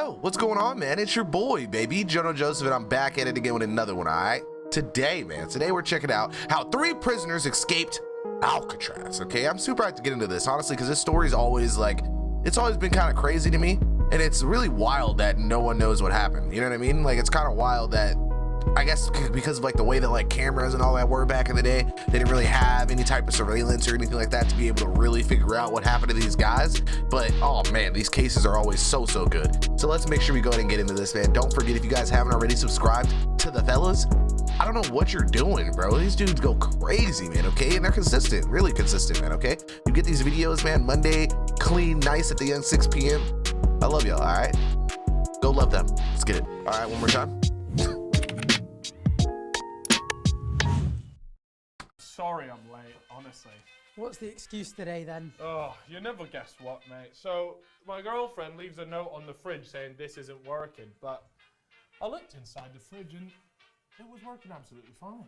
Yo, what's going on, man? It's your boy, baby, JoeNoJoseph, and I'm back at it again with another one, all right? Today, we're checking out how 3 prisoners escaped Alcatraz, okay? I'm super hyped to get into this, honestly, because this story's always, like, it's always been kind of crazy to me, and it's really wild that no one knows what happened, you know what I mean? Like, it's kind of wild that, I guess because of like the way that like cameras and all that were back in the day, they didn't really have any type of surveillance or anything like that to be able to really figure out what happened to these guys. But oh man, these cases are always so good. So let's make sure we go ahead and get into this, man. Don't forget, if you guys haven't already subscribed to the fellas, I don't know what you're doing, bro. These dudes go crazy, man, okay? And they're consistent, really consistent, man, okay? You get these videos, man, Monday, clean, nice at the end, 6 p.m. I love y'all, all right? Go love them. Let's get it. All right, one more time. Sorry I'm late, honestly. What's the excuse today then? Oh, you never guess what, mate. So, my girlfriend leaves a note on the fridge saying this isn't working, but I looked inside the fridge and it was working absolutely fine.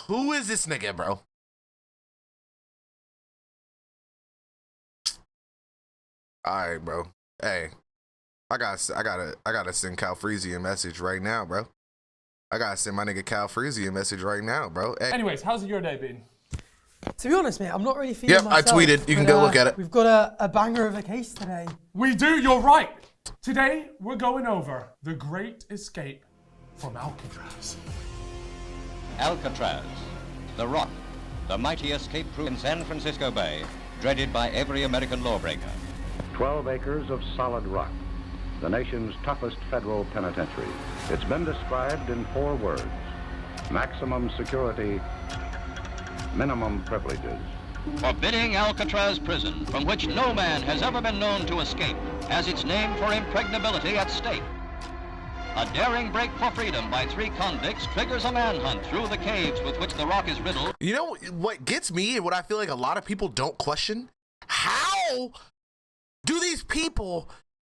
Who is this nigga, bro? All right, bro. Hey, I gotta send Cal Freezy a message right now, bro. I gotta send my nigga Cal Freezy a message right now, bro. Hey. Anyways, how's your day been? To be honest, mate, I'm not really feeling myself. I tweeted. You can go look at it. We've got a banger of a case today. We do, you're right. Today, we're going over the great escape from Alcatraz. Alcatraz, the Rock, the mighty escape route in San Francisco Bay, dreaded by every American lawbreaker. 12 acres of solid rock, the nation's toughest federal penitentiary. It's been described in 4 words: maximum security, minimum privileges. Forbidding Alcatraz prison, from which no man has ever been known to escape, has its name for impregnability at stake. A daring break for freedom by 3 convicts triggers a manhunt through the caves with which the Rock is riddled. You know what gets me, and what I feel like a lot of people don't question? How do these people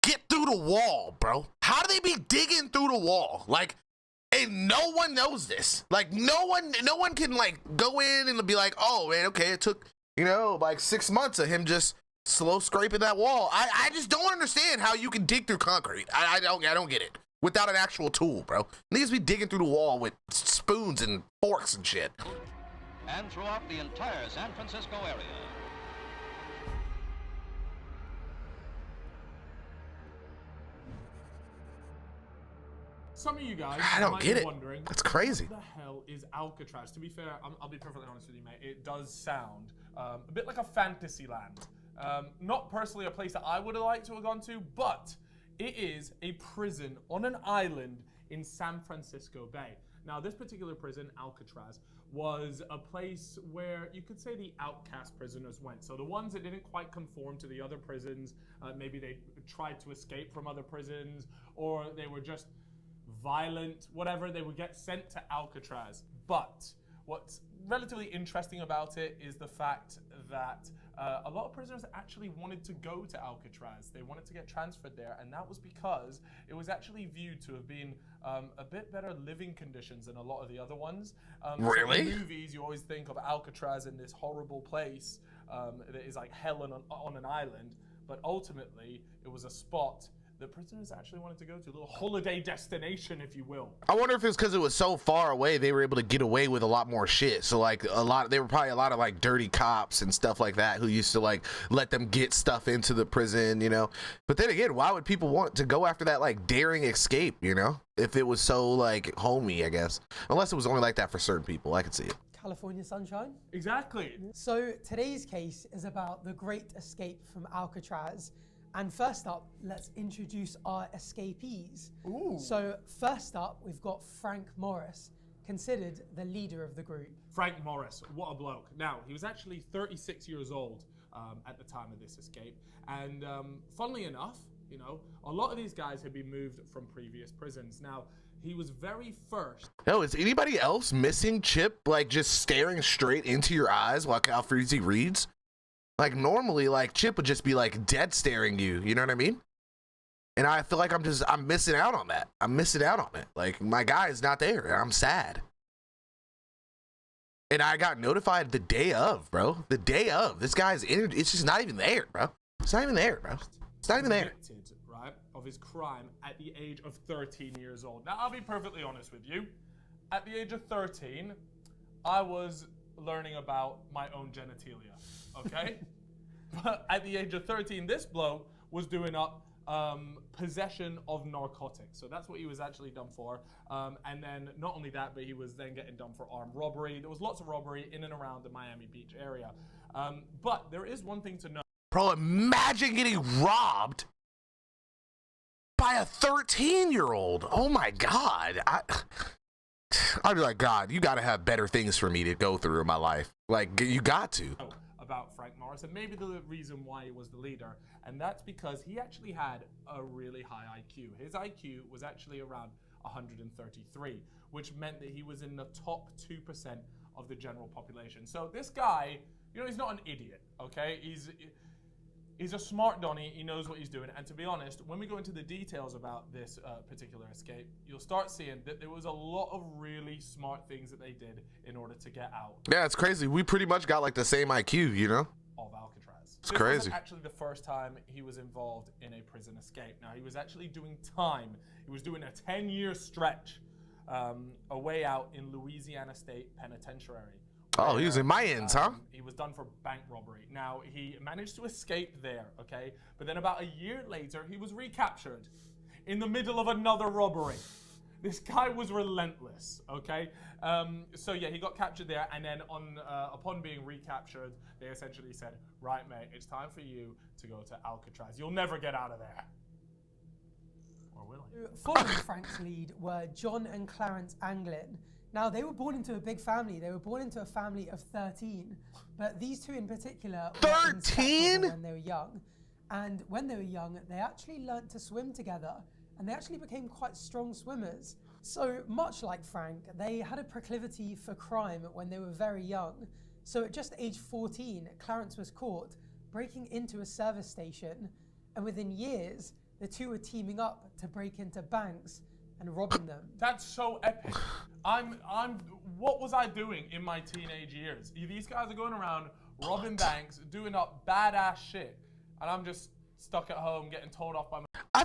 get through the wall, bro? How do they be digging through the wall? Like, and no one knows this. Like, no one can like go in and be like, oh man, okay, it took, you know, like 6 months of him just slow scraping that wall. I just don't understand how you can dig through concrete. I don't get it without an actual tool, bro. Niggas be digging through the wall with spoons and forks and shit. And throughout the entire San Francisco area. Some of you guys I don't might get be it. wondering, That's crazy. what the hell is Alcatraz? To be fair, I'll be perfectly honest with you, mate. It does sound a bit like a fantasy land. Not personally a place that I would have liked to have gone to, but it is a prison on an island in San Francisco Bay. Now, this particular prison, Alcatraz, was a place where you could say the outcast prisoners went. So the ones that didn't quite conform to the other prisons, maybe they tried to escape from other prisons, or they were just violent, whatever, they would get sent to Alcatraz. But what's relatively interesting about it is the fact that a lot of prisoners actually wanted to go to Alcatraz. They wanted to get transferred there, and that was because it was actually viewed to have been a bit better living conditions than a lot of the other ones. Really? So in movies, you always think of Alcatraz in this horrible place that is like hell on an island, but ultimately it was a spot the prisoners actually wanted to go to, a little holiday destination, if you will. I wonder if it's because it was so far away, they were able to get away with a lot more shit. So like there were probably a lot of like dirty cops and stuff like that who used to like let them get stuff into the prison, you know? But then again, why would people want to go after that like daring escape, you know? If it was so like homey, I guess. Unless it was only like that for certain people, I could see it. California sunshine. Exactly. So today's case is about the great escape from Alcatraz. And first up, let's introduce our escapees. Ooh. So first up, we've got Frank Morris, considered the leader of the group. Frank Morris, what a bloke. Now, he was actually 36 years old at the time of this escape. And funnily enough, you know, a lot of these guys had been moved from previous prisons. Now, he was very first. No, is anybody else missing Chip, like just staring straight into your eyes while Cal Freezy reads? Like normally, like Chip would just be like dead staring you, you know what I mean? And I feel like I'm missing out on that. I'm missing out on it. Like my guy is not there and I'm sad. And I got notified the day of, bro. The day of. This guy's energy, it's just not even there, bro. It's not even there, bro. It's not even there. Right? of his crime at the age of 13 years old. Now, I'll be perfectly honest with you. At the age of 13, I was learning about my own genitalia, okay? But at the age of 13, this bloke was doing up possession of narcotics. So that's what he was actually done for. And then not only that, but he was then getting done for armed robbery. There was lots of robbery in and around the Miami Beach area. But there is one thing to know. Bro, imagine getting robbed by a 13-year-old. Oh my God. I'd be like, God, you got to have better things for me to go through in my life. Like, you got to. About Frank Morris, and maybe the reason why he was the leader, and that's because he actually had a really high IQ. His IQ was actually around 133, which meant that he was in the top 2% of the general population. So this guy, you know, he's not an idiot, okay? He's a smart Donnie. He knows what he's doing. And to be honest, when we go into the details about this particular escape, you'll start seeing that there was a lot of really smart things that they did in order to get out. Yeah, it's crazy. We pretty much got like the same IQ, you know? Of Alcatraz. It's crazy. This wasn't actually the first time he was involved in a prison escape. Now, he was actually doing time. He was doing a 10-year stretch away out in Louisiana State Penitentiary. Oh, he was in my ends, huh? He was done for bank robbery. Now, he managed to escape there, okay? But then about a year later, he was recaptured in the middle of another robbery. This guy was relentless, okay? So yeah, he got captured there, and then upon being recaptured, they essentially said, right, mate, it's time for you to go to Alcatraz. You'll never get out of there. Or will he? Following Frank's lead were John and Clarence Anglin. Now, they were born into a big family. They were born into a family of 13. But these two in particular were 13? when they were young. And when they were young, they actually learnt to swim together. And they actually became quite strong swimmers. So much like Frank, they had a proclivity for crime when they were very young. So at just age 14, Clarence was caught breaking into a service station. And within years, the two were teaming up to break into banks and robbing them. That's so epic. What was I doing in my teenage years? These guys are going around robbing banks, doing up badass shit, and I'm just stuck at home getting told off by my... I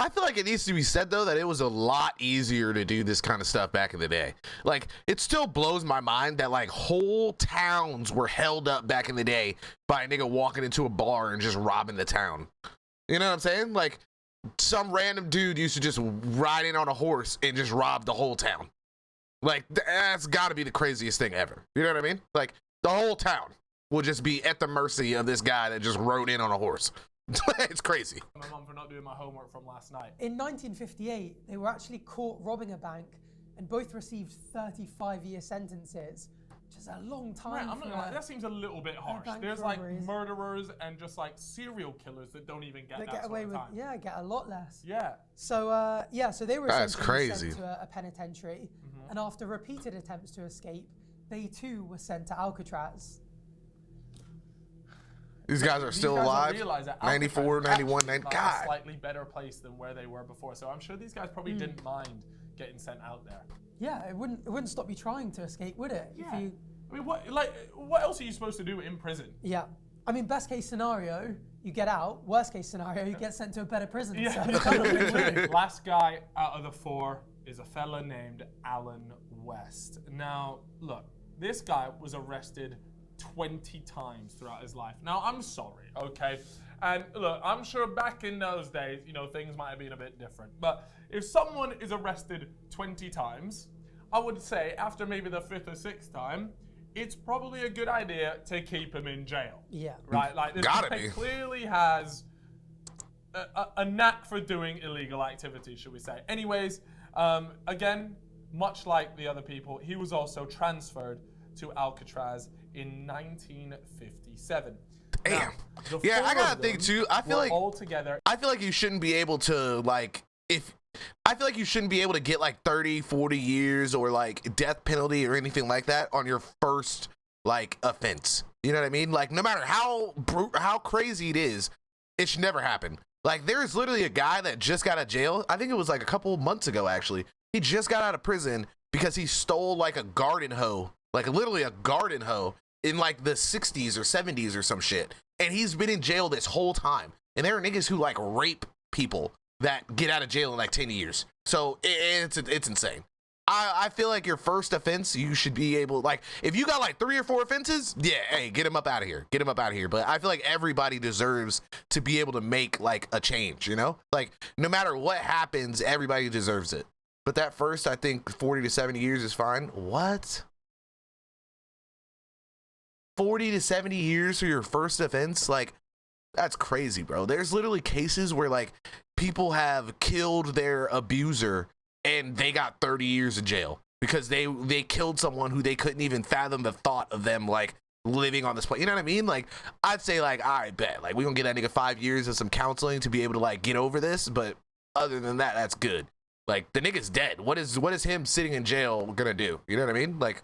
feel like it needs to be said though that it was a lot easier to do this kind of stuff back in the day. Like, it still blows my mind that like whole towns were held up back in the day by a nigga walking into a bar and just robbing the town. You know what I'm saying? Like, some random dude used to just ride in on a horse and just rob the whole town. Like, that's got to be the craziest thing ever. You know what I mean? Like, the whole town will just be at the mercy of this guy that just rode in on a horse. It's crazy. My mum for not doing my homework from last night. In 1958, they were actually caught robbing a bank and both received 35-year sentences, which is a long time. Right, I'm not gonna lie, that seems a little bit harsh. There's robberies. like murderers and just like serial killers that don't even get They that get away sort of with, time. yeah, get a lot less. Yeah. So, so they were That's essentially crazy. sent to a penitentiary, and after repeated attempts to escape, they too were sent to Alcatraz. These guys are still These guys don't alive. realize that 94, Alcatraz 91, actually 90. got a God. slightly better place than where they were before. So I'm sure these guys probably didn't mind getting sent out there. Yeah, it wouldn't stop you trying to escape, would it? Yeah. If you, I mean, what else are you supposed to do in prison? yeah. I mean, best case scenario, you get out. Worst case scenario, you get sent to a better prison. Yeah. So. Last guy out of the four is a fella named Alan West. Now, look, this guy was arrested 20 times throughout his life. Now, I'm sorry, okay? And look, I'm sure back in those days, you know, things might have been a bit different. But if someone is arrested 20 times, I would say after maybe the 5th or 6th time, it's probably a good idea to keep him in jail. Yeah. Right? Like, this Gotta guy be. clearly has a knack for doing illegal activities, should we say. Anyways, again, much like the other people, he was also transferred to Alcatraz in 1957. Damn. Now, the Yeah, I four gotta of think them too. I feel were like all together. I feel like you shouldn't be able to I feel like you shouldn't be able to get like 30, 40 years or like death penalty or anything like that on your first like offense. You know what I mean? Like, no matter how crazy it is, it should never happen. Like, there's literally a guy that just got out of jail. I think it was like a couple months ago, actually. He just got out of prison because he stole like a garden hoe, like literally a garden hoe in like the 60s or 70s or some shit. And he's been in jail this whole time. And there are niggas who like rape people that get out of jail in like 10 years. So it's insane. I feel like your first offense, you should be able, like, if you got like 3 or 4 offenses, yeah, hey, get him up out of here. Get him up out of here. But I feel like everybody deserves to be able to make like a change, you know? Like, no matter what happens, everybody deserves it. But that first, I think 40 to 70 years is fine. What? 40 to 70 years for your first offense? Like, that's crazy, bro. There's literally cases where like people have killed their abuser and they got 30 years in jail because they killed someone who they couldn't even fathom the thought of them like living on this planet. You know what I mean? Like, I'd say like, all right, bet, like, we gonna get that nigga 5 years of some counseling to be able to like get over this. But other than that, that's good. Like, the nigga's dead. What is him sitting in jail gonna do? You know what I mean? Like,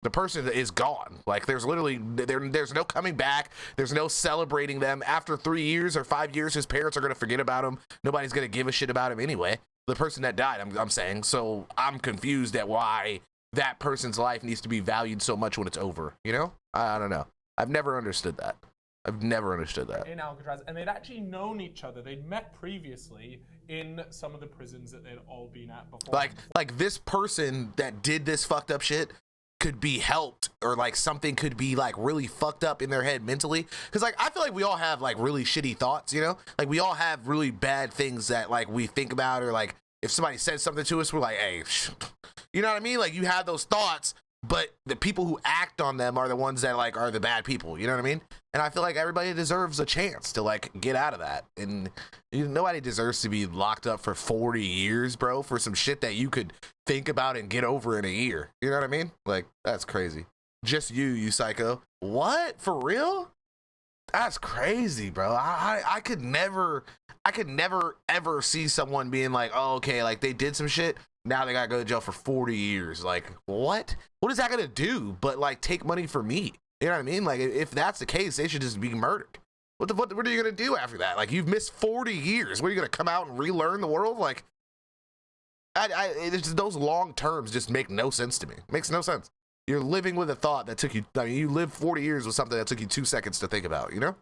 the person is gone. Like, there's literally, there's no coming back. There's no celebrating them. After 3 years or 5 years, his parents are gonna forget about him. Nobody's gonna give a shit about him anyway. The person that died, I'm saying. So I'm confused at why that person's life needs to be valued so much when it's over. You know? I don't know. I've never understood that. In Alcatraz, and they'd actually known each other. They'd met previously in some of the prisons that they'd all been at before. Like this person that did this fucked up shit could be helped, or like something could be like really fucked up in their head mentally, because like I feel like we all have like really shitty thoughts, you know, like we all have really bad things that like we think about, or like if somebody says something to us, we're like, hey, you know what I mean? Like, you have those thoughts, but the people who act on them are the ones that like are the bad people, you know what I mean? And I feel like everybody deserves a chance to like get out of that, and nobody deserves to be locked up for 40 years, bro, for some shit that you could think about and get over in a year. You know what I mean? Like, that's crazy. Just you psycho. What? For real? That's crazy, bro. I could never ever see someone being like, oh, okay, like they did some shit, now they gotta go to jail for 40 years. Like, what is that gonna do but like take money from me? You know what I mean? Like, if that's the case, they should just be murdered. What are you gonna do after that? Like, you've missed 40 years. What, are you gonna come out and relearn the world? Like, it's just, those long terms just make no sense to me. It makes no sense. You're living with a thought that took you, I mean, you lived 40 years with something that took you 2 seconds to think about, you know?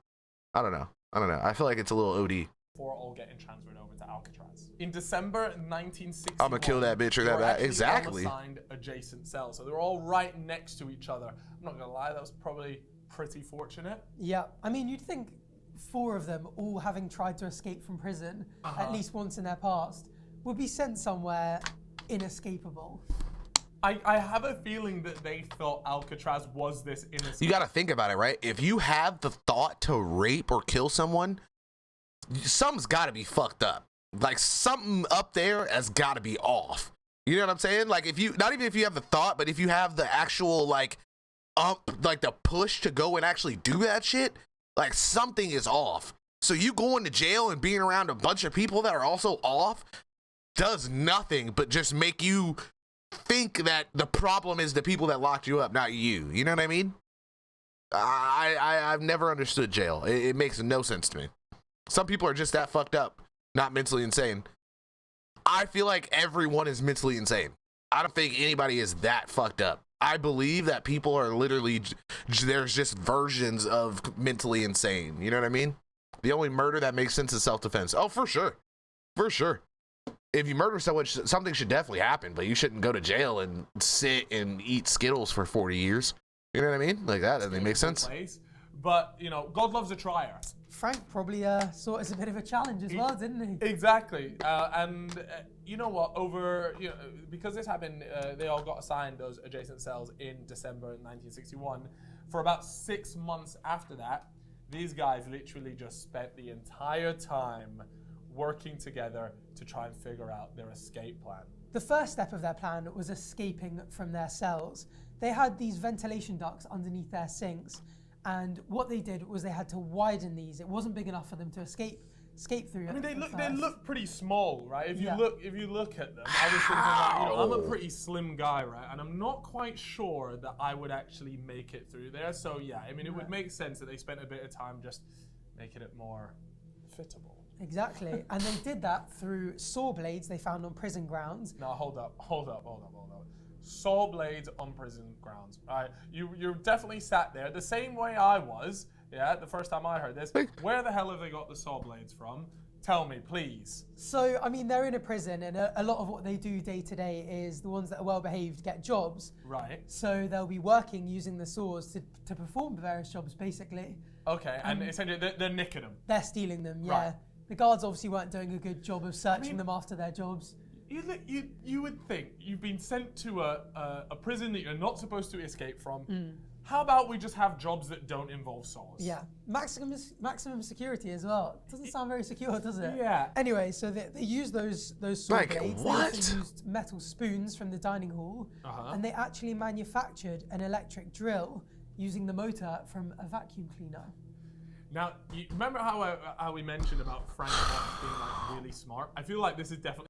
I don't know. I feel like it's a little OD. Before all getting transferred over to Alcatraz. In December 1961, I'm gonna kill that bitch or that. Exactly. All assigned adjacent cells, so they were all right next to each other. I'm not gonna lie, that was probably pretty fortunate. Yeah, I mean, you'd think 4 of them, all having tried to escape from prison at least once in their past, would be sent somewhere inescapable. I have a feeling that they thought Alcatraz was this innocent. You gotta think about it, right? If you have the thought to rape or kill someone, something's gotta be fucked up. Like, something up there has gotta be off. You know what I'm saying? Like, if you, not even if you have the thought, but if you have the actual like the push to go and actually do that shit, like, something is off. So you going to jail and being around a bunch of people that are also off does nothing but just make you think that the problem is the people that locked you up, not you. You know what I mean? I've never understood jail. It makes no sense to me. Some people are just that fucked up, not mentally insane. I feel like everyone is mentally insane. I don't think anybody is that fucked up. I believe that people are literally, there's just versions of mentally insane. You know what I mean? The only murder that makes sense is self-defense. Oh, for sure. For sure. If you murder someone, something should definitely happen, but you shouldn't go to jail and sit and eat Skittles for 40 years. You know what I mean? Like, that doesn't make sense. But, you know, God loves a trier. Frank probably saw it as a bit of a challenge as well, didn't he? Exactly. You know what? Because this happened, they all got assigned those adjacent cells in December 1961. For about 6 months after that, these guys literally just spent the entire time working together to try and figure out their escape plan. The first step of their plan was escaping from their cells. They had these ventilation ducts underneath their sinks, and what they did was they had to widen these. It wasn't big enough for them to escape through. I mean, they look pretty small, right? If you look at them, I was thinking that, I'm a pretty slim guy, right? And I'm not quite sure that I would actually make it through there. So yeah, I mean, it would make sense that they spent a bit of time just making it more fittable. Exactly, and they did that through saw blades they found on prison grounds. Now hold up. Saw blades on prison grounds, right? You're definitely sat there the same way I was, yeah, the first time I heard this. Where the hell have they got the saw blades from? Tell me, please. So, I mean, they're in a prison, and a lot of what they do day to day is the ones that are well behaved get jobs. Right. So they'll be working using the saws to perform various jobs, basically. Okay, and essentially they're nicking them. They're stealing them, yeah. Right. The guards obviously weren't doing a good job of searching them after their jobs. You would think you've been sent to a prison that you're not supposed to escape from. How about we just have jobs that don't involve saws? Yeah, maximum security as well. Doesn't sound very secure, does it? Yeah. Anyway, so they used those saw Like, blades. what? They also used metal spoons from the dining hall, and they actually manufactured an electric drill using the motor from a vacuum cleaner. Now, you remember how we mentioned about Frank Morris being like really smart? I feel like this is definitely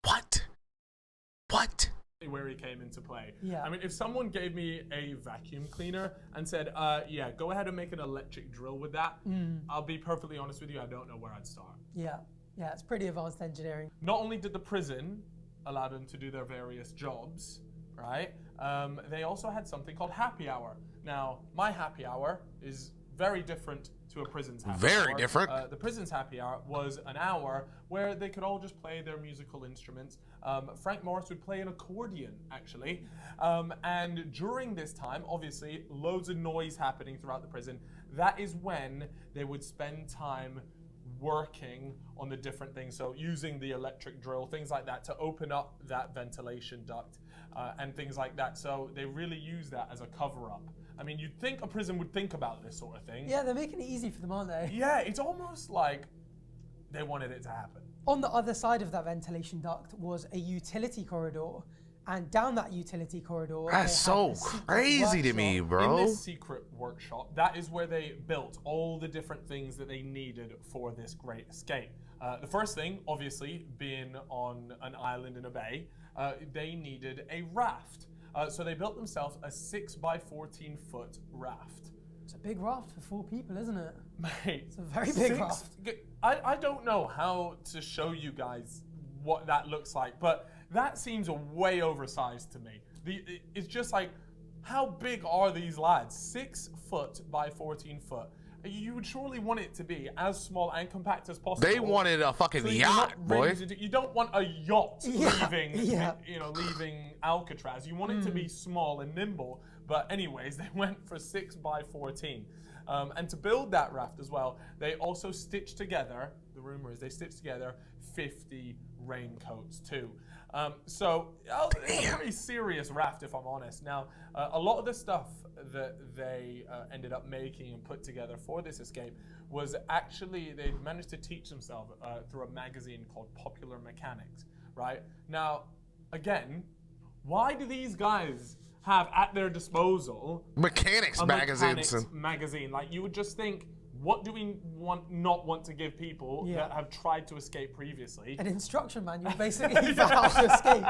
What? where he came into play. Yeah. I mean, if someone gave me a vacuum cleaner and said, yeah, go ahead and make an electric drill with that, I'll be perfectly honest with you, I don't know where I'd start. Yeah, it's pretty advanced engineering. Not only did the prison allow them to do their various jobs, right? They also had something called happy hour. Now, my happy hour is very different to a prison's happy hour. Very different. The prison's happy hour was an hour where they could all just play their musical instruments. Frank Morris would play an accordion, actually. And during this time, obviously, loads of noise happening throughout the prison. That is when they would spend time working on the different things. So using the electric drill, things like that, to open up that ventilation duct and things like that. So they really use that as a cover-up. I mean, you'd think a prison would think about this sort of thing. Yeah, they're making it easy for them, aren't they? Yeah, it's almost like they wanted it to happen. On the other side of that ventilation duct was a utility corridor, and down that utility corridor, That's they had so a secret crazy to me, workshop. bro. In this secret workshop, that is where they built all the different things that they needed for this great escape. The first thing, obviously, being on an island in a bay, they needed a raft. So they built themselves a 6 by 14 foot raft. It's a big raft for 4 people, isn't it? Mate, It's a very big raft. I don't know how to show you guys what that looks like, but that seems way oversized to me. It's just like, how big are these lads? 6 foot by 14 foot. You would surely want it to be as small and compact as possible. They wanted a fucking So you're not yacht, boy. you don't want a yacht leaving, yeah. leaving Alcatraz. You want it to be small and nimble. But anyways, they went for 6 by 14. And to build that raft as well, they also stitched together, the rumor is they stitched together 50 raincoats too. So it's a very serious raft, if I'm honest. Now, a lot of the stuff that they ended up making and put together for this escape was actually, they managed to teach themselves through a magazine called Popular Mechanics, right? Now, again, why do these guys have at their disposal Mechanics a magazines. mechanics magazine? Like, you would just think, what do we not want to give people that have tried to escape previously? An instruction manual, basically, for how to escape.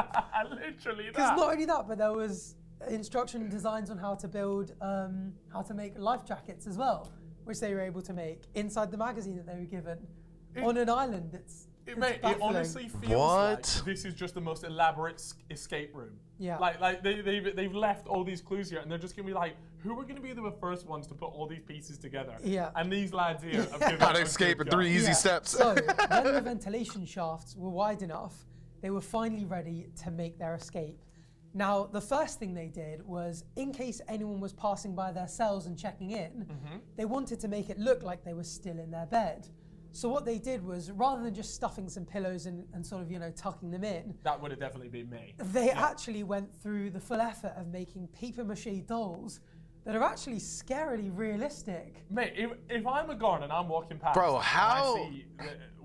Literally Because that. not only that, but there was instruction designs on how to build, how to make life jackets as well, which they were able to make inside the magazine that they were given on an island. It's Mate, it baffling. honestly feels What? like this is just the most elaborate escape room. Yeah. Like they've left all these clues here, and they're just gonna be like, who are gonna be the first ones to put all these pieces together? Yeah. And these lads here have given How to us a escape good in 3 go. easy Yeah. steps. So when the ventilation shafts were wide enough, they were finally ready to make their escape. Now, the first thing they did was, in case anyone was passing by their cells and checking in, they wanted to make it look like they were still in their bed. So what they did was, rather than just stuffing some pillows and sort of, tucking them in, That would have definitely been me. they actually went through the full effort of making papier-mâché dolls that are actually scarily realistic. Mate, if I'm a guard and I'm walking past, Bro, and how- I see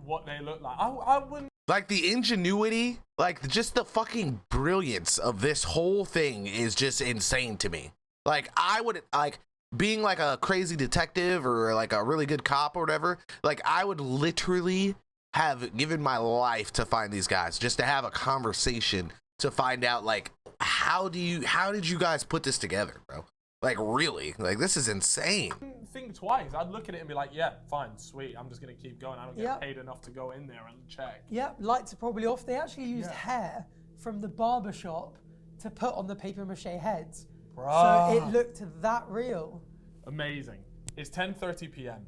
what they look like, I wouldn't. Like the ingenuity, like just the fucking brilliance of this whole thing is just insane to me. Like I would like being like a crazy detective or like a really good cop or whatever. Like I would literally have given my life to find these guys, just to have a conversation to find out like how did you guys put this together, bro? Like really, like this is insane. Think twice. I'd look at it and be like, yeah, fine, sweet. I'm just gonna keep going. I don't get Yeah. paid enough to go in there and check. Yeah, lights are probably off. They actually used hair from the barber shop to put on the papier-mâché heads. Bruh. So it looked that real. Amazing. It's 10:30 p.m.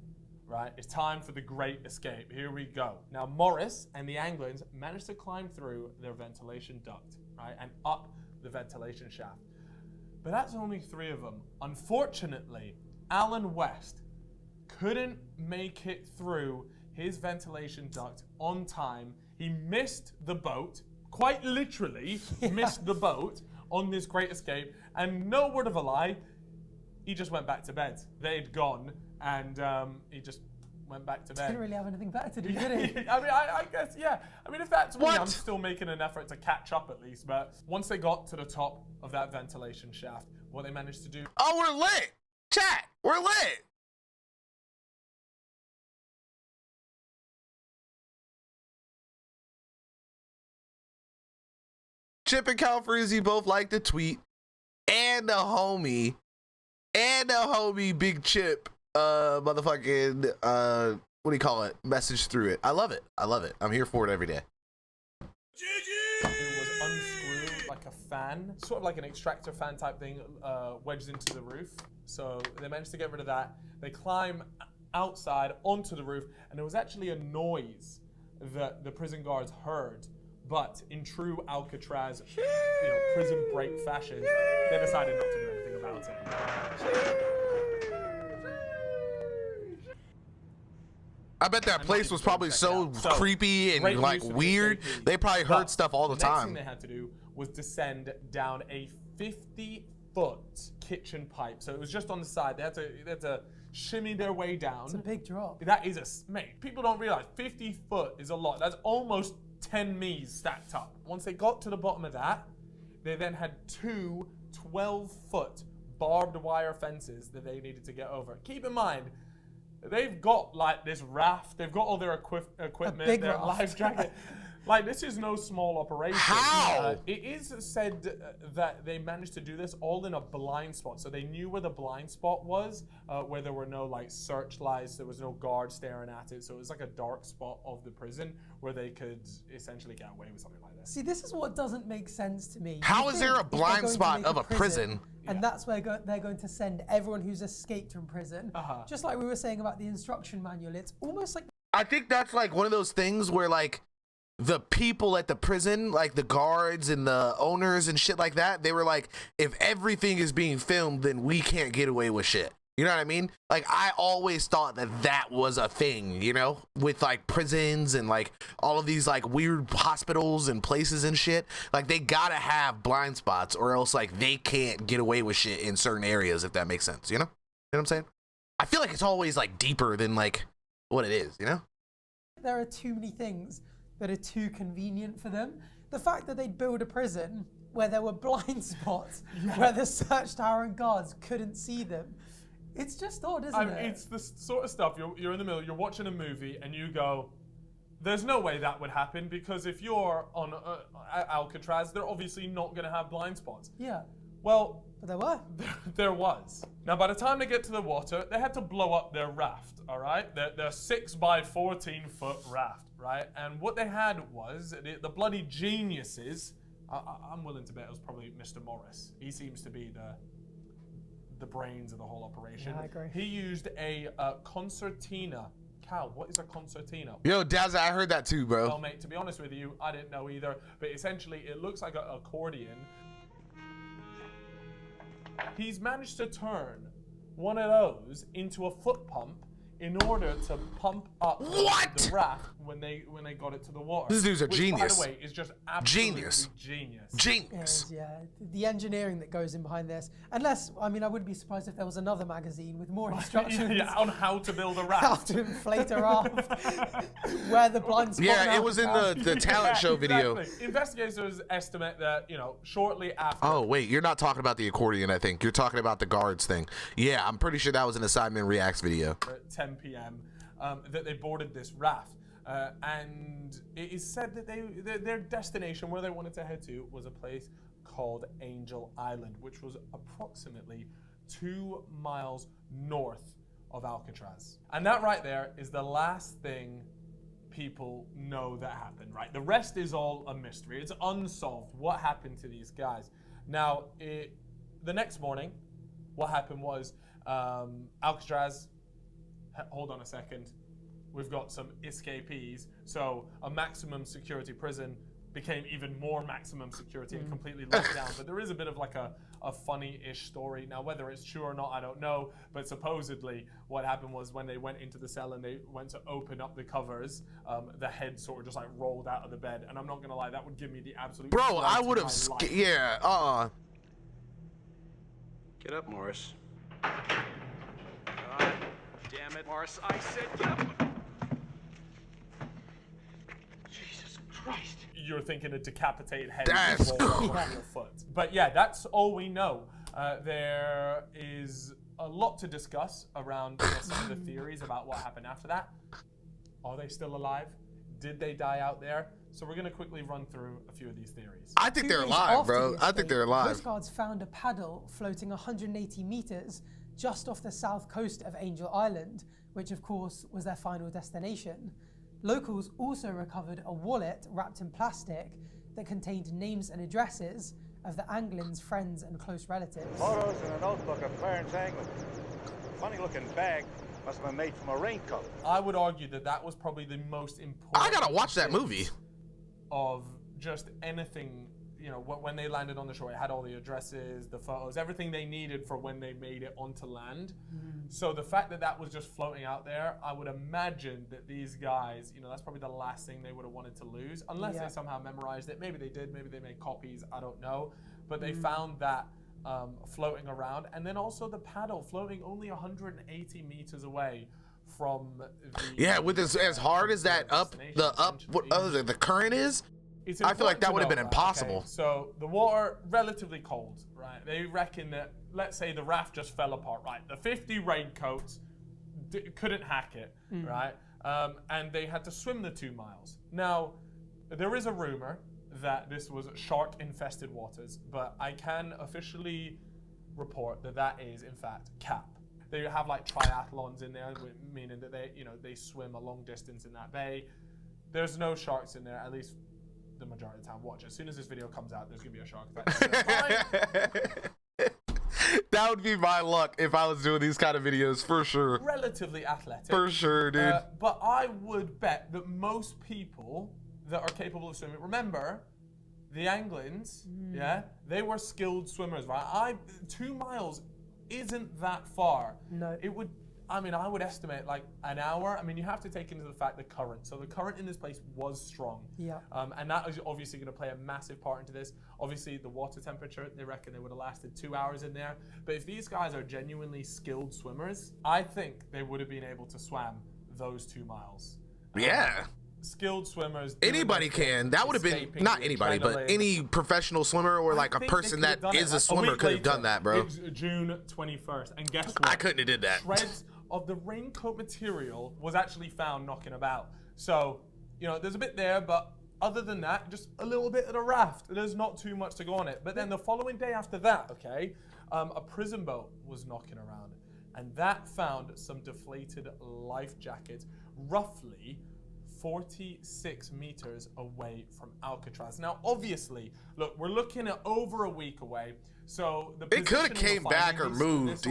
right? It's time for the great escape. Here we go. Now, Morris and the Anglins managed to climb through their ventilation duct, right, and up the ventilation shaft. But that's only 3 of them. Unfortunately, Alan West couldn't make it through his ventilation duct on time. He missed the boat, quite literally missed the boat on this great escape, and no word of a lie, he just went back to bed. They'd gone, and he just went back to bed. Didn't really have anything better to do, did he? I mean, I guess, yeah. I mean, if that's me, What? I'm still making an effort to catch up at least. But once they got to the top of that ventilation shaft, what they managed to do. Oh, we're lit. Chat, we're lit. Chip and Cal Freezy both like to tweet, and the homie Big Chip, motherfucking, what do you call it? Message through it. I love it. I'm here for it every day. It was unscrewed like a fan, sort of like an extractor fan type thing, wedged into the roof. So they managed to get rid of that. They climb outside onto the roof, and there was actually a noise that the prison guards heard. But in true Alcatraz, prison break fashion, they decided not to do anything about it. I bet that place was probably so creepy and great like use of weird. escapee. They probably But heard stuff all the next thing time. they had to do was descend down a 50-foot kitchen pipe. So it was just on the side. They had to shimmy their way down. It's a big drop. That is mate, people don't realize 50 foot is a lot. That's almost 10 me's stacked up. Once they got to the bottom of that, they then had 2 12-foot barbed wire fences that they needed to get over. Keep in mind, they've got like this raft, they've got all their equipment, big their raft. life jacket. Like, this is no small operation. How? It is said that they managed to do this all in a blind spot. So they knew where the blind spot was, where there were no like searchlights, there was no guard staring at it. So it was like a dark spot of the prison where they could essentially get away with something like this. See, this is what doesn't make sense to me. How You is think there a if they're blind going to spot make of a prison? And that's where they're going to send everyone who's escaped from prison. Just like we were saying about the instruction manual, it's almost like I think that's like one of those things where like the people at the prison, like the guards and the owners and shit like that, they were like, if everything is being filmed, then we can't get away with shit. You know what I mean? Like, I always thought that was a thing, you know, with like prisons and like all of these like weird hospitals and places and shit. Like, they gotta have blind spots or else like they can't get away with shit in certain areas, if that makes sense, you know? You know what I'm saying? I feel like it's always like deeper than like what it is, you know? there are too many things that are too convenient for them. The fact that they'd build a prison where there were blind spots, where the search tower and guards couldn't see them, it's just odd, isn't it? It's the sort of stuff, you're in the middle, you're watching a movie and you go, there's no way that would happen, because if you're on Alcatraz, they're obviously not going to have blind spots. Yeah. Well, But there were. there was. Now, by the time they get to the water, they had to blow up their raft, all right? Their 6 by 14 foot raft, right? And what they had was, the bloody geniuses, I'm willing to bet it was probably Mr. Morris. He seems to be the brains of the whole operation. Yeah, I agree. He used a concertina. Cal, what is a concertina? Yo, Dazza, I heard that too, bro. Well, mate, to be honest with you, I didn't know either. But essentially, it looks like an accordion. He's managed to turn one of those into a foot pump in order to pump up the raft when they got it to the water. This dude's a Which, genius. by the way, is just absolutely Genius. genius. Jinx. Yeah, the engineering that goes in behind this. Unless, I mean, I wouldn't be surprised if there was another magazine with more instructions Yeah, on how to build a how raft. to inflate a raft, where the blind spot. Yeah, in it was in Alcatraz. the talent show video. Exactly. Investigators estimate that, shortly after. Oh, wait, you're not talking about the accordion, I think. You're talking about the guards thing. Yeah, I'm pretty sure that was an Assignment Reacts video. At 10 p.m. That they boarded this raft. And it is said that their destination, where they wanted to head to, was a place called Angel Island, which was approximately 2 miles north of Alcatraz. And that right there is the last thing people know that happened, right? The rest is all a mystery. It's unsolved. What happened to these guys? Now, the next morning, what happened was Alcatraz hold on a second, we've got some escapees. So a maximum security prison became even more maximum security and completely locked down. But there is a bit of like a funny-ish story. Now, whether it's true or not, I don't know. But supposedly, what happened was when they went into the cell and they went to open up the covers, the head sort of just like rolled out of the bed. And I'm not gonna lie, that would give me the absolute. Bro, I would have. Life. Yeah. Get up, Morris. God damn it, Morris. I said get up. Jesus Christ. You're thinking a decapitated head That's rolled up on your foot. But yeah, that's all we know. There is a lot to discuss around some of the theories about what happened after that. Are they still alive? Did they die out there? So we're going to quickly run through a few of these theories. I think 2 they're days alive, after bro. the I think they're escape, alive. Coast Guards found a paddle floating 180 meters just off the south coast of Angel Island, which of course was their final destination. Locals also recovered a wallet wrapped in plastic that contained names and addresses of the Anglins' friends and close relatives. Photos in a notebook of Clarence Anglin. Funny-looking bag. Must have been made from a raincoat. I would argue that that was probably the most important. I gotta watch that movie. Of just anything, you know, when they landed on the shore, it had all the addresses, the photos, everything they needed for when they made it onto land. So the fact that that was just floating out there, I would imagine that these guys, you know, that's probably the last thing they would have wanted to lose, unless they somehow memorized it. Maybe they did, maybe they made copies, I don't know. But they found that floating around, and then also the paddle floating only 180 meters away from the With as hard as that the current is, I feel like that would have been impossible. Okay, so the water, relatively cold, right? They reckon that, let's say the raft just fell apart, right? The 50 raincoats couldn't hack it, right? And they had to swim the 2 miles. Now, there is a rumor that this was shark-infested waters, but I can officially report that that is, in fact, cap. They have like triathlons in there, meaning that they swim a long distance in that bay. There's no sharks in there, at least the majority of the time. Watch, as soon as this video comes out, there's gonna be a shark attack. That would be my luck if I was doing these kind of videos, for sure. Relatively athletic. For sure, dude. But I would bet that most people that are capable of swimming, remember, the Anglins, they were skilled swimmers, right? 2 miles isn't that far. No. It would, I would estimate like an hour. You have to take into the fact the current. So the current in this place was strong. Yeah. And that is obviously going to play a massive part into this. Obviously, the water temperature, they reckon they would have lasted 2 hours in there. But if these guys are genuinely skilled swimmers, I think they would have been able to swim those 2 miles. Skilled swimmers. Anybody can. That would have been, not anybody, but any professional swimmer or like a person that is a swimmer could have done that, bro. It's June 21st, and guess what? I couldn't have did that. Shreds of the raincoat material was actually found knocking about. So, there's a bit there, but other than that, just a little bit of the raft. There's not too much to go on it. But then the following day after that, a prison boat was knocking around, and that found some deflated life jackets, roughly 46 meters away from Alcatraz. Now, obviously, look, we're looking at over a week away, so the it could have came back or moved,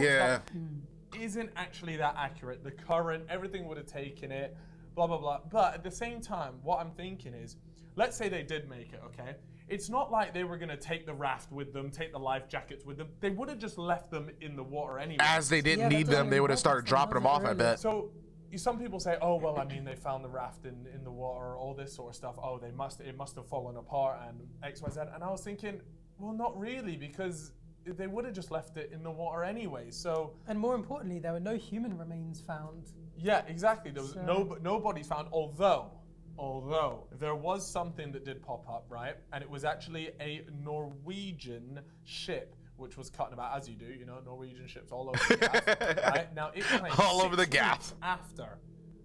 isn't actually that accurate. The current, everything would have taken it, blah, blah, blah. But at the same time, what I'm thinking is, let's say they did make it, okay? It's not like they were going to take the raft with them, take the life jackets with them. They would have just left them in the water anyway. As they didn't need them, they would have started dropping them off, I bet. So some people say, oh, well, they found the raft in the water, all this sort of stuff. Oh, it must have fallen apart and X, Y, Z. And I was thinking, well, not really, because they would have just left it in the water anyway. So, and more importantly, there were no human remains found. Yeah, exactly. There was no bodies found, although there was something that did pop up, right? And it was actually a Norwegian ship, which was cutting about, as you do, Norwegian ships all over the gap, right? Now, it claimed all over the gap after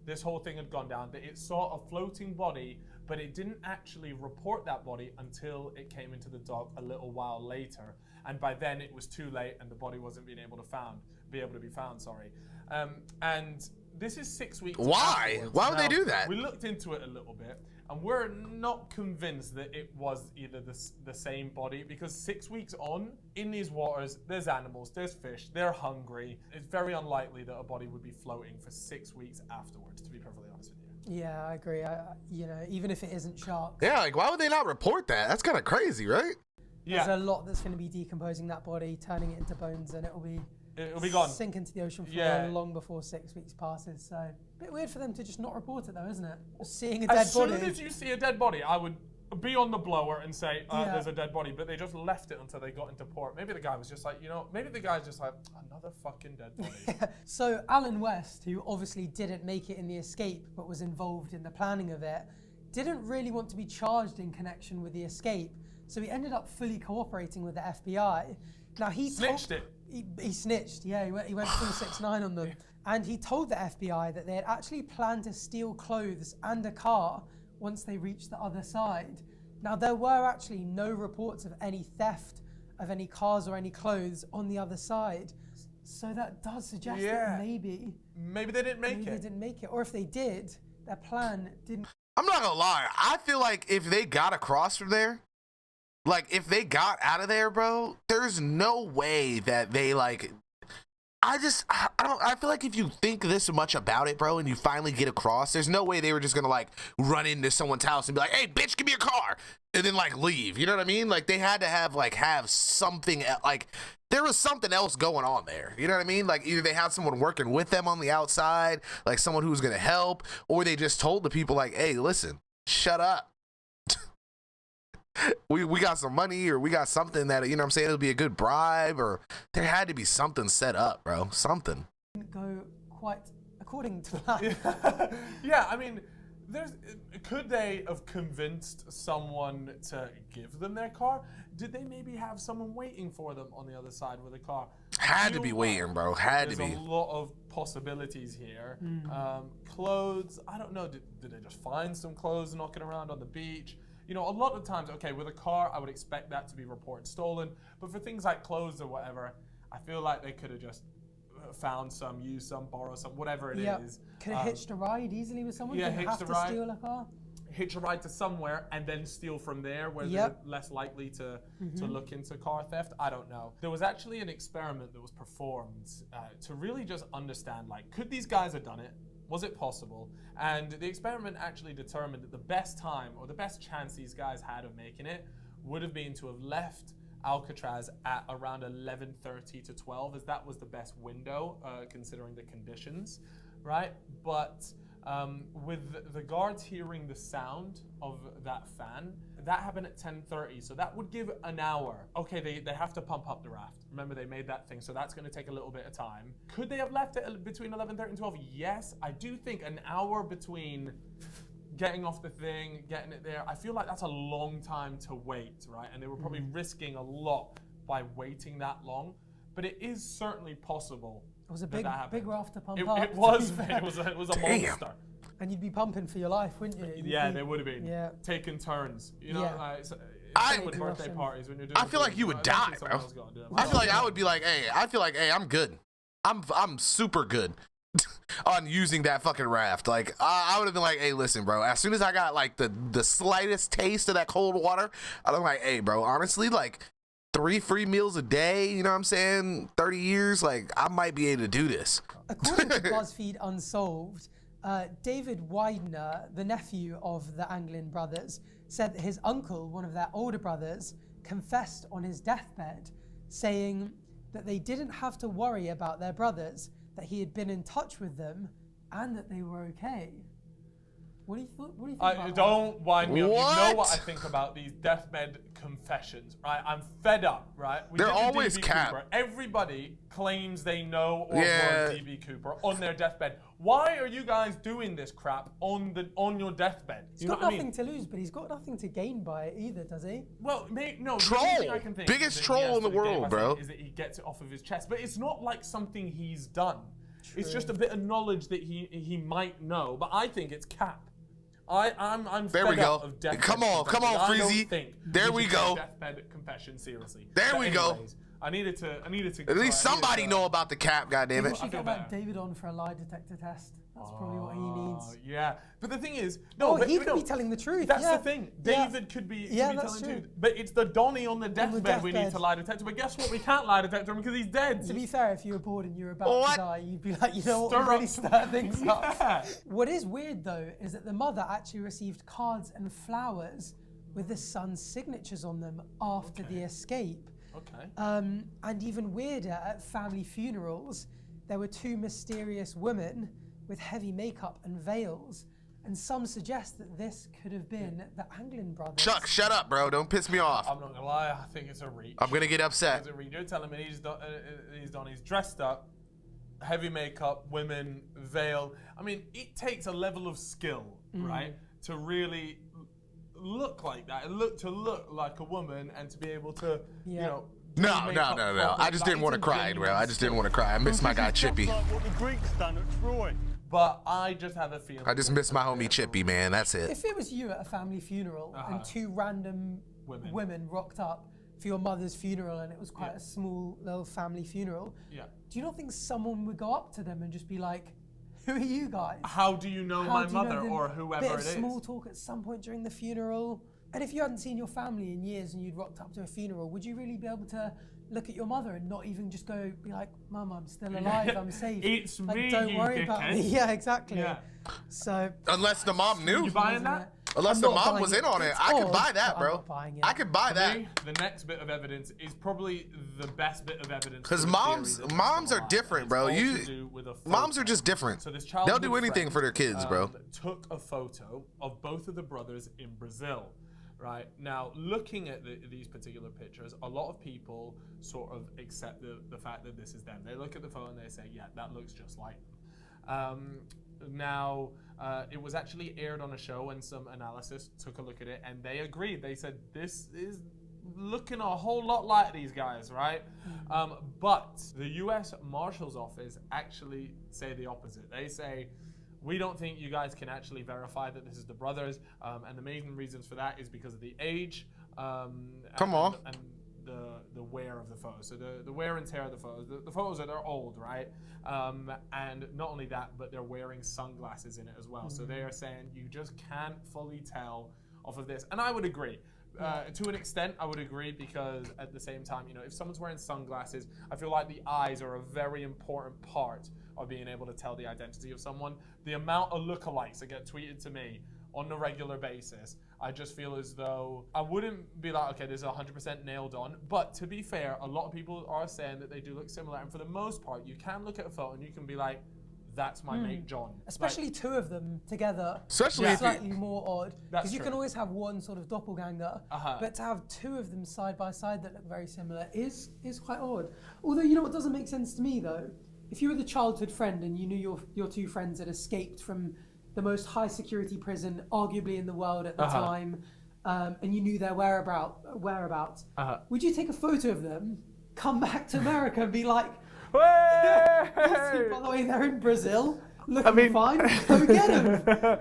this whole thing had gone down that it saw a floating body, but it didn't actually report that body until it came into the dock a little while later. And by then it was too late and the body wasn't be able to be found, sorry. And this is 6 weeks Why? afterwards. Why would Now, they do that? We looked into it a little bit, and we're not convinced that it was either the same body, because 6 weeks on, in these waters, there's animals, there's fish, they're hungry. It's very unlikely that a body would be floating for 6 weeks afterwards, to be perfectly honest with you. Yeah, I agree. You know, even if it isn't sharks, Yeah, like why would they not report that? That's kind of crazy, right? Yeah. there's a lot that's going to be decomposing that body, turning it into bones, and it'll be gone. sink into the ocean floor Yeah. long before 6 weeks passes. So, a bit weird for them to just not report it, though, isn't it? Just seeing a dead As body. soon as you see a dead body, I would be on the blower and say, Yeah. there's a dead body, but they just left it until they got into port. Maybe the guy was just like, maybe the guy's just like, another fucking dead body. So Alan West, who obviously didn't make it in the escape but was involved in the planning of it, didn't really want to be charged in connection with the escape. So he ended up fully cooperating with the FBI. Now he Snitched it. He snitched, yeah. He went 369 on them, and he told the FBI that they had actually planned to steal clothes and a car once they reached the other side. Now there were actually no reports of any theft of any cars or any clothes on the other side. So that does suggest that maybe they didn't make they it. didn't make it, or if they did, their plan didn't. I'm not gonna lie. I feel like if they got across from there, like if they got out of there, bro, there's no way that they like. I feel like if you think this much about it, bro, and you finally get across, there's no way they were just gonna like run into someone's house and be like, "Hey, bitch, give me your car," and then like leave. You know what I mean? Like they had to have something like. There was something else going on there. You know what I mean? Like either they had someone working with them on the outside, like someone who was going to help, or they just told the people like, "Hey, listen, shut up. we got some money, or we got something that, you know what I'm saying, it'll be a good bribe," or there had to be something set up, bro. Something. Didn't go quite according to plan. Yeah, I mean, could they have convinced someone to give them their car? Did they maybe have someone waiting for them on the other side with a car? Had to be waiting, bro. Had to be. There's a lot of possibilities here. Clothes, I don't know. Did they just find some clothes knocking around on the beach? You know, a lot of times, okay, with a car, I would expect that to be reported stolen. But for things like clothes or whatever, I feel like they could have just found some, used some, borrowed some, whatever it is. Could have hitched a ride easily with someone. Yeah, Didn't hitched have a to ride. steal a car. Hitch a ride to somewhere and then steal from there, where they're less likely to look into car theft. I don't know. There was actually an experiment that was performed to really just understand, like, could these guys have done it? Was it possible? And the experiment actually determined that the best time or the best chance these guys had of making it would have been to have left Alcatraz at around 11:30 to 12, as that was the best window considering the conditions, right? But with the guards hearing the sound of that fan, that happened at 10:30, so that would give an hour. Okay, they have to pump up the raft. Remember, they made that thing, so that's going to take a little bit of time. Could they have left it between 11:30 and 12? Yes, I do think an hour between getting off the thing, getting it there, I feel like that's a long time to wait, right? And they were probably risking a lot by waiting that long, but it is certainly possible. It was a big raft to pump up. It was a monster. And you'd be pumping for your life, wouldn't you? Yeah, they would have been taking turns. You know, same with birthday parties when you're doing. I feel like you would die, bro. I feel like I would be like, hey, I'm good. I'm super good on using that fucking raft. Like I would have been like, hey, listen, bro. As soon as I got like the slightest taste of that cold water, I'm like, hey, bro. Honestly, like 3 free meals a day. You know what I'm saying? 30 years, like I might be able to do this. According to BuzzFeed Unsolved, David Widener, the nephew of the Anglin brothers, said that his uncle, one of their older brothers, confessed on his deathbed, saying that they didn't have to worry about their brothers, that he had been in touch with them, and that they were okay. What do you think about Don't wind me up. You What? know what I think about these deathbed confessions, right? I'm fed up, right? They're did the always DB cap. Cooper. Everybody claims they know or Yeah. were DB Cooper on their deathbed. Why are you guys doing this crap on your deathbed? He's got nothing to lose, but he's got nothing to gain by it either, does he? Well, no. Troll. The only thing I can think Biggest is that troll he has in the to gain world, by bro. saying Is that he gets it off of his chest, but it's not like something he's done. It's just a bit of knowledge that he might know, but I think it's cap. I'm There fed we go. up of deathbed Come on, confessions. I don't Freezy. think There we should go. take deathbed confession seriously. There But we go. anyways, I needed to. At least somebody know about the cap, goddammit. We should get that David on for a lie detector test. That's probably what he needs. Yeah, but the thing is, He could be telling the truth. That's yeah. the thing. Yeah. David could be that's telling the true. truth. But it's the Donnie on the deathbed we need deathbed. to lie detector. But guess what? We can't lie detector him because he's dead. To be fair, if you were bored and you were about to die, you'd be like, you know what, Stir we'll really up stir things up. Yeah. What is weird though is that the mother actually received cards and flowers with the son's signatures on them after the escape. Okay. And even weirder, at family funerals, there were two mysterious women with heavy makeup and veils. And some suggest that this could have been the Anglin brothers. Chuck, shut up, bro. Don't piss me off. I'm not gonna lie. I think it's a reach. I'm gonna get upset. It's a reach. You're telling me he's dressed up, heavy makeup, women, veil. I mean, it takes a level of skill, right, to really look like that. To look like a woman and to be able to, you know. No. I just didn't want to cry, bro. I just didn't want to cry. I miss my guy Chippy. Like what the Greeks done at Troy. But I just have a feeling. I just miss my homie Chippy, man. That's it. If it was you at a family funeral and two random women rocked up for your mother's funeral and it was quite a small little family funeral, do you not think someone would go up to them and just be like, who are you guys? How do you know my mother or whoever bit of it is? Small talk at some point during the funeral. And if you hadn't seen your family in years and you'd rocked up to a funeral, would you really be able to look at your mother and not even just go, be like, Mum, I'm still alive, I'm safe. It's like, me, don't you worry about me. dickhead. Yeah, exactly. Yeah. So Unless the mom knew. You buying that? Unless I'm the not mom buying was it. in on it. It's I could odd, buy that, but I'm bro. not buying it. I could buy For that. me, the next bit of evidence is probably the best bit of evidence. Because for the moms theory that moms it's are alive. different, It's bro. all to do with a Moms photo. are just different. So this They'll do childhood anything friend, for their kids, bro. Took a photo of both of the brothers in Brazil. Right now, looking at these particular pictures, a lot of people sort of accept the fact that this is them. They look at the photo and they say, yeah, that looks just like them. Now, it was actually aired on a show and some analysis took a look at it and they agreed. They said, this is looking a whole lot like these guys, right? But the US Marshal's Office actually say the opposite. They say, we don't think you guys can actually verify that this is the brothers, and the main reasons for that is because of the age, and the wear of the photos. So the wear and tear of the photos. The photos they're old, right? And not only that, but they're wearing sunglasses in it as well. So they are saying you just can't fully tell off of this, and I would agree. To an extent, I would agree because at the same time, you know, if someone's wearing sunglasses, I feel like the eyes are a very important part of being able to tell the identity of someone. The amount of lookalikes that get tweeted to me on a regular basis, I just feel as though I wouldn't be like, okay, this is 100% nailed on. But to be fair, a lot of people are saying that they do look similar. And for the most part, you can look at a photo and you can be like, that's my mate John. especially two of them together, Especially if slightly more odd. That's Because you true. can always have one sort of doppelganger, but to have two of them side by side that look very similar is quite odd. Although, you know what doesn't make sense to me though? If you were the childhood friend and you knew your two friends had escaped from the most high security prison arguably in the world at the time, and you knew their whereabouts, would you take a photo of them, come back to America and be like, by the way, they're in Brazil, looking fine, go get them.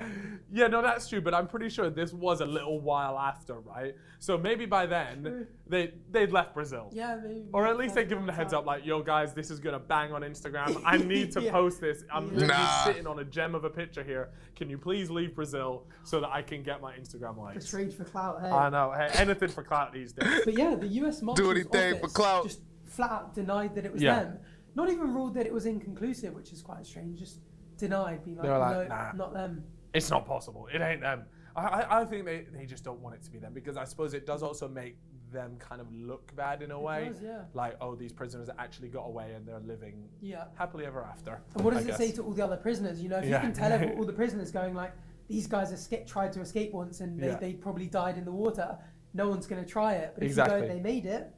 Yeah, no, that's true, but I'm pretty sure this was a little while after, right? So maybe by then, they'd left Brazil. Yeah, maybe. Or at least they give them the heads up, like, yo, guys, this is going to bang on Instagram. I need to post this. I'm literally sitting on a gem of a picture here. Can you please leave Brazil so that I can get my Instagram likes? Trade for clout, hey. I know. Hey, anything for clout these days. But yeah, the US Marshal's anything for Office clout. just flat out denied that it was them. Not even ruled that it was inconclusive, which is quite strange. Just denied, being like, They're like, no, nah. not them. It's not possible. It ain't them. I think they just don't want it to be them because I suppose it does also make them kind of look bad in a way. Does, yeah. Like, oh, these prisoners actually got away and they're living happily ever after. And what I does it guess. say to all the other prisoners? You know, if you can tell all the prisoners going like, these guys tried to escape once and they probably died in the water, no one's going to try it. But if you go, they made it,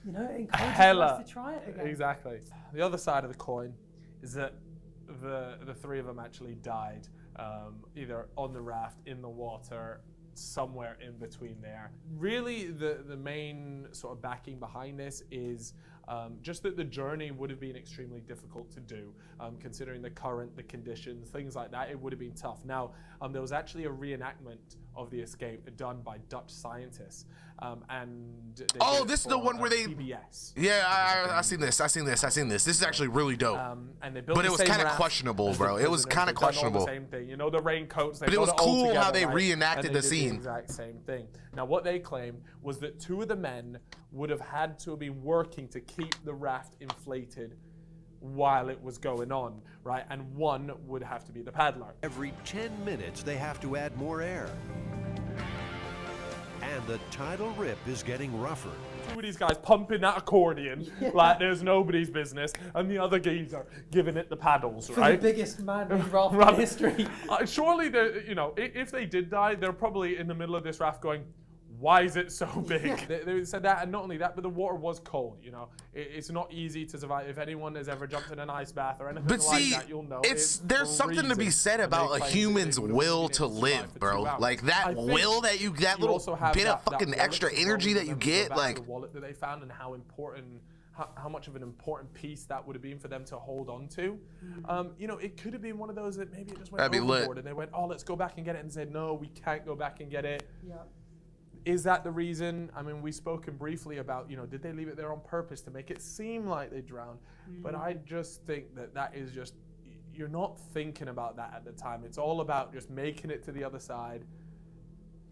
you know, it encourages us to try it again. Exactly. The other side of the coin is that the three of them actually died either on the raft, in the water, somewhere in between there. Really, the main sort of backing behind this is Just that the journey would have been extremely difficult to do, considering the current, the conditions, things like that. It would have been tough. Now, there was actually a reenactment of the escape done by Dutch scientists, and they Oh, did it this is the for, one where they. CBS. Yeah, I seen this. I seen this. This is actually really dope. And they built But it the was same kind of raft questionable, as the bro. It was prisoners. kind They've of done all questionable. the same thing, you know, the raincoats. But it was put all cool how together, they right? reenacted And the they did scene. The exact same thing. Now, what they claim was that 2 of the men would have had to have been working to keep the raft inflated while it was going on, right? And 1 would have to be the paddler. Every 10 minutes, they have to add more air. And the tidal rip is getting rougher. 2 of these guys pumping that accordion like there's nobody's business, and the other geezer giving it the paddles, For right? the biggest man-made raft in Right. history. Surely, you know, if they did die, they're probably in the middle of this raft going, why is it so big? They said that, and not only that, but the water was cold, you know. It's not easy to survive. If anyone has ever jumped in an ice bath or anything But see, like that, you'll know. there's something to be said about a human's will to live, bro. Like that will that that little bit of fucking extra energy that you get, like. The wallet that they found and how important, how much of an important piece that would have been for them to hold on to. You know, it could have been one of those that maybe it just went overboard and they went, oh, let's go back and get it, and said, no, we can't go back and get it. Yeah. Is that the reason? I mean, we've spoken briefly about, you know, did they leave it there on purpose to make it seem like they drowned? But I just think that is just, you're not thinking about that at the time. It's all about just making it to the other side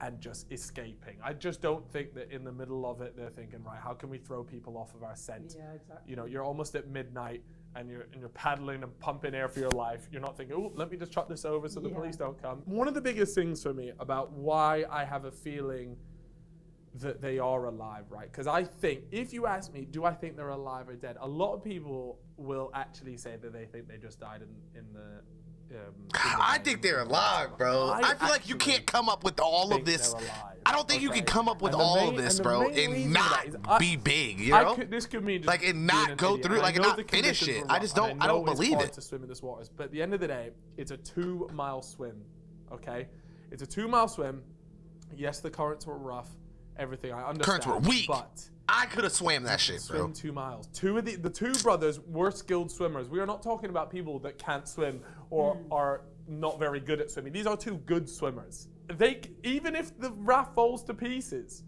and just escaping. I just don't think that in the middle of it, they're thinking, right, how can we throw people off of our scent? Yeah, exactly. You know, you're almost at midnight and you're paddling and pumping air for your life. You're not thinking, oh, let me just chuck this over so the police don't come. One of the biggest things for me about why I have a feeling that they are alive, right? Because I think, if you ask me, do I think they're alive or dead? A lot of people will actually say that they think they just died in the I think they're alive, bro. I feel like you can't come up with all of this. I don't think you can come up with all of this, bro, and not be big, you know? This could mean just like, and not go through, like, and not finish it. I just don't, I don't believe it. To swim in this waters, but at the end of the day, it's a 2-mile swim, okay? It's a 2-mile swim. Yes, the currents were rough. Everything, I understand. Currents were weak. But I could have swam that shit, bro. Swim 2 miles. The 2 brothers were skilled swimmers. We are not talking about people that can't swim or are not very good at swimming. These are 2 good swimmers. They, even if the raft falls to pieces,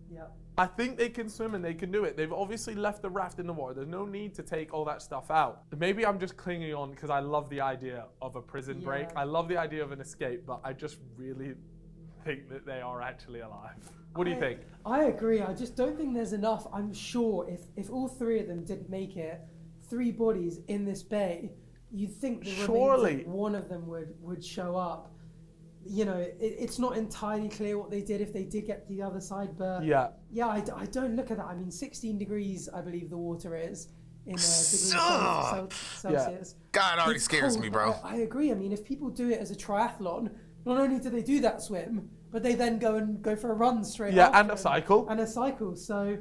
I think they can swim and they can do it. They've obviously left the raft in the water. There's no need to take all that stuff out. Maybe I'm just clinging on because I love the idea of a prison break. I love the idea of an escape, but I just really think that they are actually alive. What do you think? I agree. I just don't think there's enough. I'm sure if all 3 of them didn't make it, 3 bodies in this bay, you'd think the remains of one of them would show up. You know, it's not entirely clear what they did if they did get to the other side, but yeah, I don't look at that. I mean, 16 degrees, I believe the water is in degrees Celsius. God, it already scares me, bro. I agree. I mean, if people do it as a triathlon, not only do they do that swim, but they then go for a run straight after. And a cycle. And a cycle. So,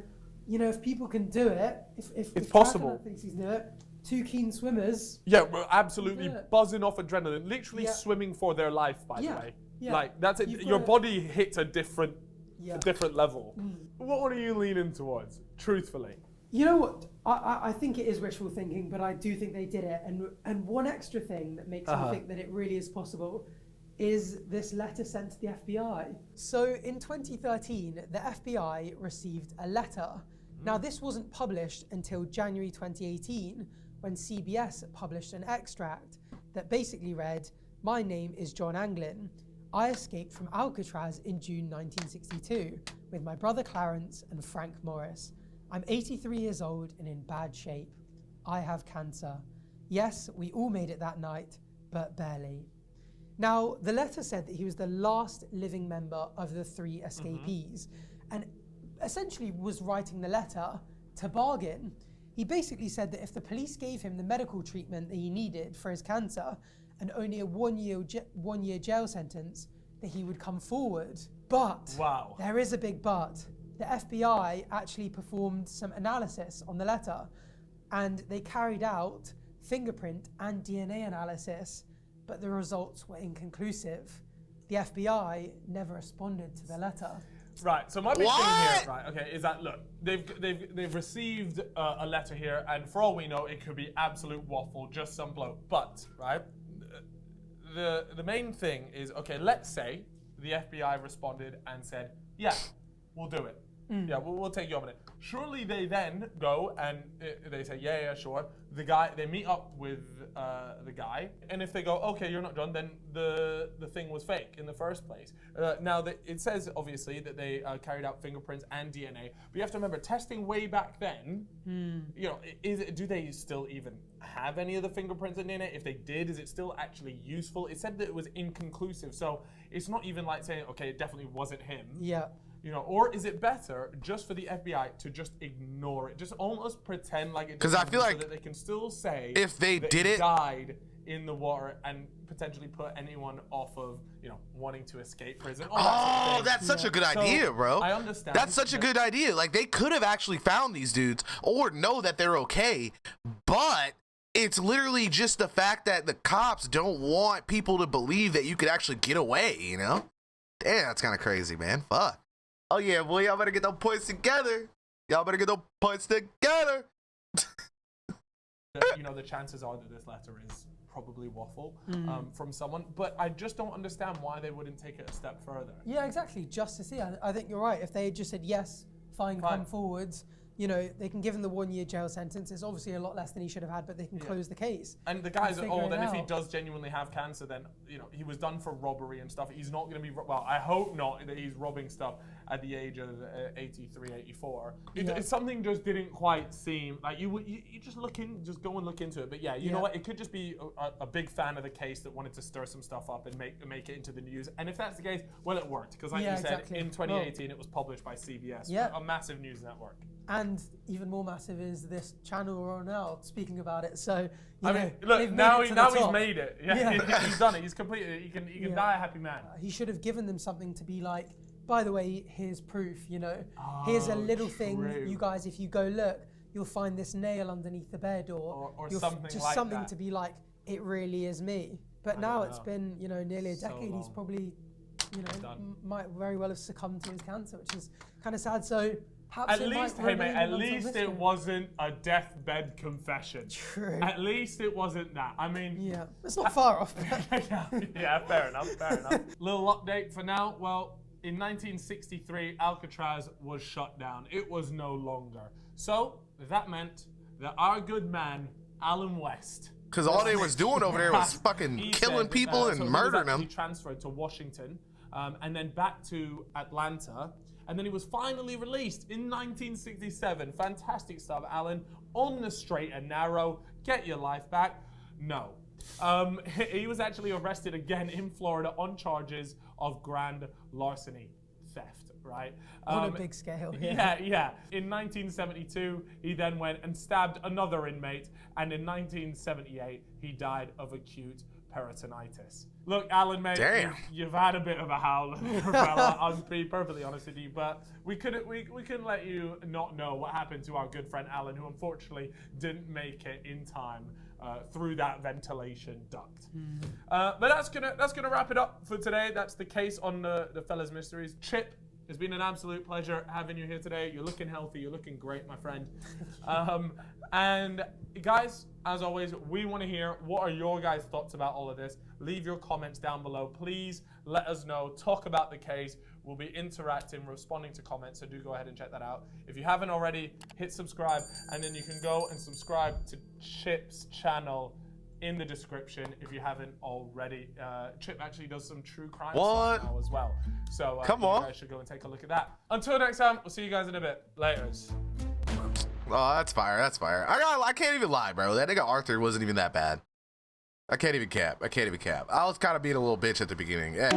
you know, if people can do it, if it's possible. Thinks he can do it, 2 keen swimmers. Yeah, we're absolutely buzzing off adrenaline, literally swimming for their life, by the way. Yeah. Like, that's it. Your body hits a different level. What are you leaning towards, truthfully? You know what? I think it is wishful thinking, but I do think they did it. And one extra thing that makes me think that it really is possible is this letter sent to the FBI. So in 2013, the FBI received a letter. Now this wasn't published until January 2018, when CBS published an extract that basically read, "My name is John Anglin. I escaped from Alcatraz in June 1962 with my brother Clarence and Frank Morris. I'm 83 years old and in bad shape. I have cancer. Yes, we all made it that night, but barely." Now, the letter said that he was the last living member of the 3 escapees, and essentially was writing the letter to bargain. He basically said that if the police gave him the medical treatment that he needed for his cancer and only a one-year jail sentence, that he would come forward. But there is a big but. The FBI actually performed some analysis on the letter, and they carried out fingerprint and DNA analysis, but the results were inconclusive. The FBI never responded to the letter. Right. So my big thing What? here, right? Okay, is that look, they've received a letter here, and for all we know, it could be absolute waffle, just some bloke. But right, the main thing is, okay, let's say the FBI responded and said, yeah, we'll do it. Yeah, we'll take you up on it. Surely they then go and they say, yeah, sure. They meet up with the guy, and if they go, okay, you're not John, then the thing was fake in the first place. Now, it says, obviously, that they carried out fingerprints and DNA, but you have to remember, testing way back then, you know, do they still even have any of the fingerprints and DNA? If they did, is it still actually useful? It said that it was inconclusive, so it's not even like saying, okay, it definitely wasn't him. Yeah. You know, or is it better just for the FBI to just ignore it, just almost pretend like it? Because I feel like so that they can still say if they that did he it, died in the water and potentially put anyone off of, you know, wanting to escape prison. Oh, that's such a good idea, bro. I understand. That's such a good idea. Like, they could have actually found these dudes or know that they're okay, but it's literally just the fact that the cops don't want people to believe that you could actually get away, you know? Damn, that's kind of crazy, man. Fuck. Oh, yeah, boy, y'all better get those points together. Y'all better get those points together. You know, the chances are that this letter is probably waffle from someone, but I just don't understand why they wouldn't take it a step further. Yeah, exactly. Just to see. I think you're right. If they had just said yes, fine, come forwards, you know, they can give him the 1-year jail sentence. It's obviously a lot less than he should have had, but they can close the case. And the guy's figure old, it and if he out. does genuinely have cancer, then, you know, he was done for robbery and stuff. He's not going to be, well, I hope not that he's robbing stuff at the age of 83, 84. It's something just didn't quite seem, like, you just just go and look into it. But yeah, you know what, it could just be a big fan of the case that wanted to stir some stuff up and make it into the news. And if that's the case, well, it worked. Because like you said, in 2018, it was published by CBS, a massive news network. And even more massive is this channel we're on now speaking about it. So, I mean, look, now he's made it. Yeah, he's done it. He's completed it. He can die a happy man. He should have given them something to be like, by the way, here's proof, you know. Here's a little thing, you guys, if you go look, you'll find this nail underneath the bed or something just like something that. to be like, it really is me. But now it's been, you know, nearly a decade. He's probably, you know, might very well have succumbed to his cancer, which is kind of sad. So perhaps at least it wasn't a deathbed confession. True. At least it wasn't that. I mean, yeah, it's not far off. yeah, fair enough. Little update for now. Well, in 1963, Alcatraz was shut down. It was no longer. So that meant that our good man, Alan West, because all they was doing over there was fucking killing people and murdering them. He transferred to Washington and then back to Atlanta. And then he was finally released in 1967. Fantastic stuff, Alan. On the straight and narrow. Get your life back. No. He was actually arrested again in Florida on charges of grand larceny theft, right? On a big scale. Yeah. In 1972, he then went and stabbed another inmate. And in 1978, he died of acute peritonitis. Look, Alan, mate, you've had a bit of a howler, fella. I'll be perfectly honest with you, but we couldn't let you not know what happened to our good friend Alan, who unfortunately didn't make it in time through that ventilation duct. But that's gonna wrap it up for today. That's the case on the Fellas Mysteries. Chip, it's been an absolute pleasure having you here today. You're looking healthy. You're looking great, my friend. And guys, as always, we want to hear what are your guys' thoughts about all of this. Leave your comments down below. Please let us know. Talk about the case. We'll be interacting, responding to comments, so do go ahead and check that out. If you haven't already, hit subscribe, and then you can go and subscribe to Chip's channel in the description if you haven't already. Chip actually does some true crime stuff now as well. So you guys should go and take a look at that. Until next time, we'll see you guys in a bit. Laters. Oh, that's fire. That's fire. I can't even lie, bro. That nigga Arthur wasn't even that bad. I can't even cap. I was kind of being a little bitch at the beginning. Yeah.